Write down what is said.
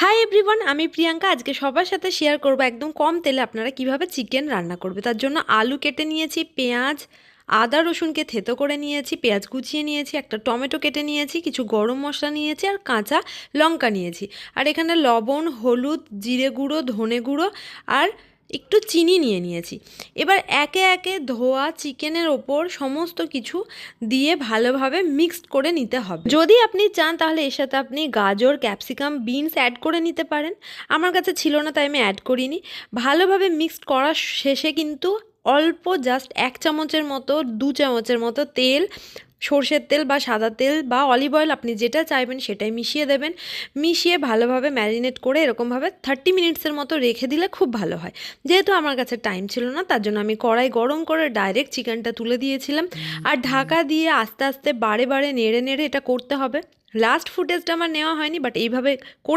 Hi everyone, আমি প্রিয়াঙ্কা। আজকে সবার সাথে শেয়ার করব একদম কম তেলে আপনারা কিভাবে চিকেন রান্না করবে। তার জন্য আলু কেটে নিয়েছি, পেঁয়াজ, আদা রসুনকে থেতো করে নিয়েছি, পেঁয়াজ কুচিয়ে নিয়েছি, একটা টমেটো কেটে নিয়েছি, কিছু গরম মশলা নিয়েছি আর কাঁচা লঙ্কা নিয়েছি। আর এখানে লবণ, হলুদ, জিরে গুঁড়ো, ধনে গুঁড়ো আর একটু চিনি নিয়ে নিয়েছি। এবার একে একে ধোয়া চিকেনের ওপর সমস্ত কিছু দিয়ে ভালোভাবে মিক্সড করে নিতে হবে। যদি আপনি চান তাহলে এর সাথে আপনি গাজর, ক্যাপসিকাম, বিনস অ্যাড করে নিতে পারেন। আমার কাছে ছিল না তাই আমি অ্যাড করিনি। ভালোভাবে মিক্সড করা শেষে কিন্তু অল্প জাস্ট 1 চামচের মতো 2 চামচের মতো তেল, সর্ষের তেল বা সাদা তেল বা অলিভ অয়েল আপনি যেটা চাইবেন সেটাই মিশিয়ে দেবেন। মিশিয়ে ভালোভাবে ম্যারিনেট করে এরকমভাবে 30 মিনিটসের মতো রেখে দিলে খুব ভালো হয়। যেহেতু আমার কাছে টাইম ছিল না তার জন্য আমি কড়াই গরম করে ডাইরেক্ট চিকেনটা তুলে দিয়েছিলাম। আর ঢাকা দিয়ে আস্তে আস্তে বারে বারে নেড়ে নেড়ে এটা করতে হবে। লাস্ট ফুটেজটা আমার নেওয়া হয়নি, বাট এইভাবে করে